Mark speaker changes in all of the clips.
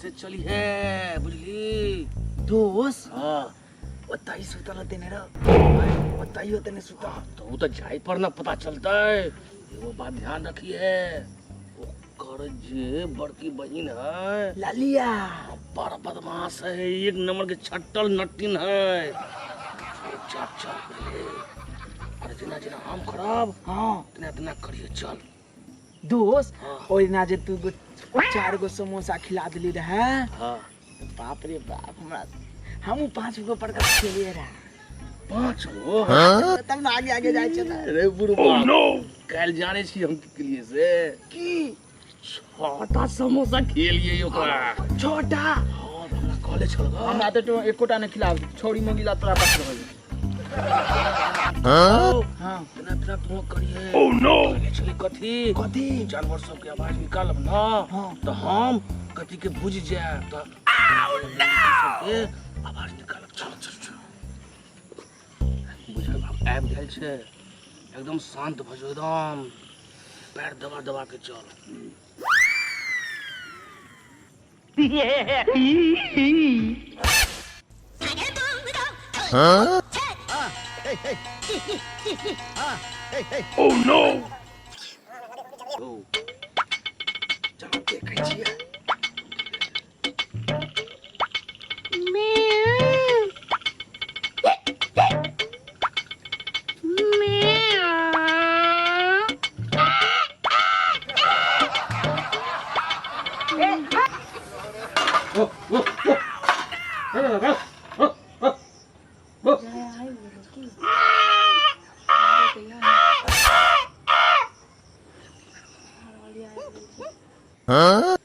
Speaker 1: से चली है बुझली
Speaker 2: दोस्त
Speaker 1: हां
Speaker 2: बताई सुतल देने रे बताइयो तने सुता
Speaker 1: तो तो जाई पर ना पता चलता है एगो बात ध्यान रखिए ओकर जे बड़की बहन है
Speaker 2: लालिया
Speaker 1: बड़ बदमाश है एक नंबर के छट्टल नट्टिन है चल चल पहले अरे जिना जिना हम खराब
Speaker 2: हां
Speaker 1: इतना इतना करिए चल
Speaker 2: दोस्त ओइ ना जे तू 4 गो समोसा खिला दिली रहे
Speaker 1: हां
Speaker 2: बाप रे बाप हमरा हम 5 गो पर का खेलिए रहा
Speaker 1: 5 गो
Speaker 2: तब ना आगे आगे जाय छै
Speaker 1: अरे बुढ़वा नो कल जाने छी हम के लिए से
Speaker 2: की
Speaker 1: छोटा समोसा खेलिए ओकरा
Speaker 2: छोटा
Speaker 1: हां हमरा कॉलेज चल गया
Speaker 2: हमरा तो एकोटा ने खिला छोड़ी मंगीला तोरा पास रहल
Speaker 1: हां इतना तो करिए ओह नो चले कथी
Speaker 2: कथी
Speaker 1: जानवर सब के आवाज निकालब ना तो हम कथी के बुझ जाए तो के आवाज निकालब चल चल चल बुझल हम आबि गेल छै एकदम शांत भ जो एकदम पैर दबा दबा के चल
Speaker 3: हाँ?
Speaker 1: Oh no! चलो देखै छियै
Speaker 3: हाँ?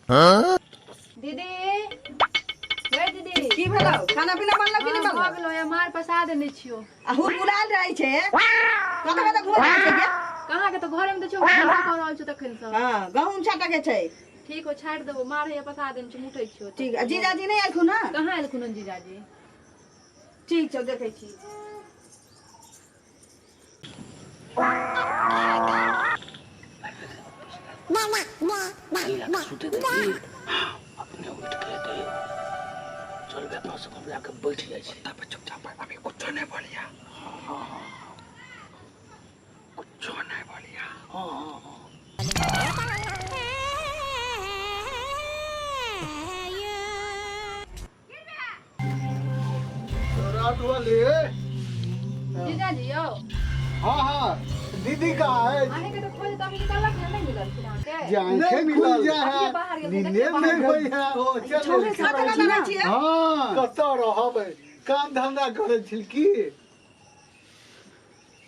Speaker 3: हाँ?
Speaker 4: दीदी रे दीदी
Speaker 5: की भेलौ खाना पीना बनलौ कि नै बनलौ
Speaker 4: भ गेलो मार पसा देने छियो
Speaker 5: हुर बुलाल रहै छै कतऽ कतऽ घुमै छै के
Speaker 4: कहाँ के तो घरे में तो छौ खाना खा रहल छौ तखन से
Speaker 5: हां गहूम छाटा के छै
Speaker 4: ठीक हो छाड़ देबो मार हे पसा देने छियो मुठै छियो
Speaker 5: ठीक जीजाजी नै आइलखुन ना
Speaker 4: कहाँ आइलखुन जीजाजी
Speaker 5: ठीक छौ देखै छी
Speaker 1: सुते देखी अपने उठ के दे चल बे पास कमरा के बैठ जाय छै तब चुपचाप अभी कुछ नहीं बोलिया हां कुछ नहीं बोलिया हां
Speaker 6: रात वाले
Speaker 4: जीजाजी यो
Speaker 6: हाँ हाँ दीदी कहाँ है
Speaker 4: आने के तो खोज तब निकलक नहीं मिलल फिर के
Speaker 6: जान के मिलल जा
Speaker 4: ये बाहर गेल
Speaker 6: नींदे में गई है ओ चल
Speaker 5: छोरे साथ लगा छियै
Speaker 6: हाँ कतऽ रहबै काम धंधा करे छिल की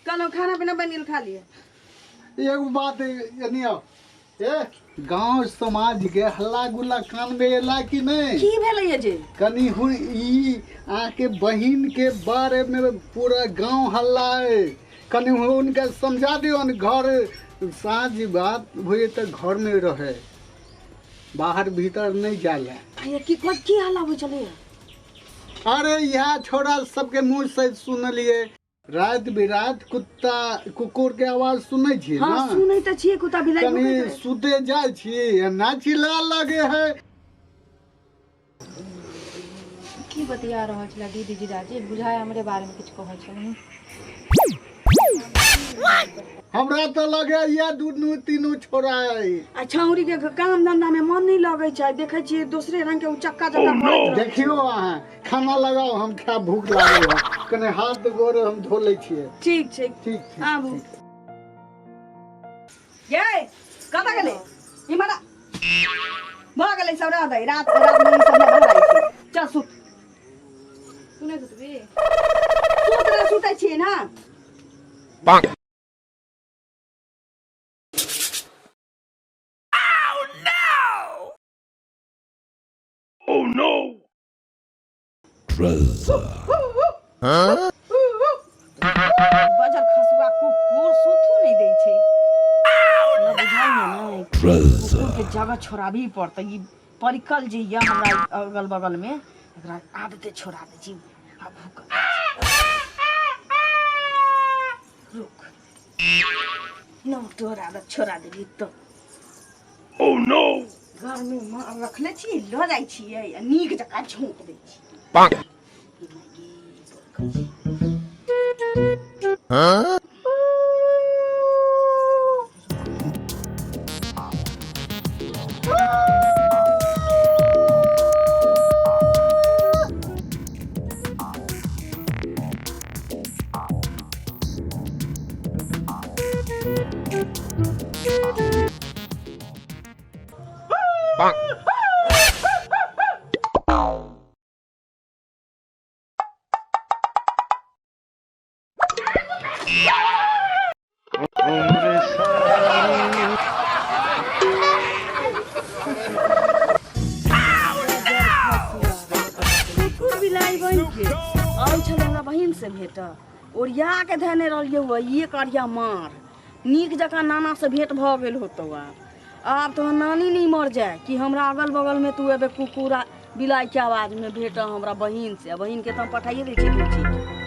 Speaker 5: कनो खाना पीना बनिल खा लिए
Speaker 6: एगो बात एनियो ए गांव समाज के हल्ला गुल्ला कान में एला कि नहीं
Speaker 5: की भेलै जे
Speaker 6: कनी हुई ई आके बहिन के बारे में पूरा गांव हल्ला है कनी उनके समझा दियो न घर साँझ बात हुए तो घर में रहे बाहर भीतर नहीं जाला
Speaker 5: ये की हल्ला हो चले
Speaker 6: अरे यहाँ छोरा सबके मुंह से सुनलिए रात बिरात कुत्ता कुकुर के आवाज सुनै छी
Speaker 5: हां
Speaker 6: ना
Speaker 5: सुनै त छियै कुत्ता बिलाई
Speaker 6: कनी सुते जाय छी ना चिल्ला लगे है
Speaker 4: की बतिया रहल छला दीदी जीजाजी बुझाय हमरे बारे में कुछ कहै छलै
Speaker 6: हमरा तो लगे ये दुनू तीनू छोरा है
Speaker 5: आ छौरी के काम धंधा में मन नहीं लगे छै देखे छी दूसरे रंग के उचक्का जका करैत रहै
Speaker 6: देखियो अहाँ खाना लगाओ हम खा भूख लागल है कने हाथ गोर हम धो ले छियै
Speaker 5: ठीक छै
Speaker 6: ठीक
Speaker 5: आबू ये कतऽ गेलै इमरा भ गेलै सब रह दे रात में ई सब भर जाइ छै चल सुत
Speaker 4: सुनै सुतबी
Speaker 5: सुतै छियै ना
Speaker 3: Bonk.
Speaker 1: Oh no!
Speaker 3: Treasure. हाँ?
Speaker 5: बजर खसुआ कुकुर सुतू नहीं दै छै ना बुझाइ ना कुकुर के जगह छोड़ाबी पड़तै ई परिकल जे या हमरा अगल बगल में एकरा आदते छोड़ा दे छी अब तोहर आदत छोड़ा देबी तो
Speaker 1: ओह नो
Speaker 5: घर में मार रखले छी ल जाइ छियै आ नीक जकाँ झोंक दै छी
Speaker 3: Bonk. Huh? Bonk.
Speaker 5: कुकुर बिलाई बन के आइ छल हमरा बहिन से भेट ओरिया के धने रहलियै हुआ ये करिया मार नीक जकाँ नाना से भेंट भ गेल होतौ आब तो नानी नहीं मर जाए कि हमरा अगल बगल में तू एबे कुकुरा बिलाई के आवाज में भेट हमरा बहिन से बहिन के तो हम पठाइए दै छी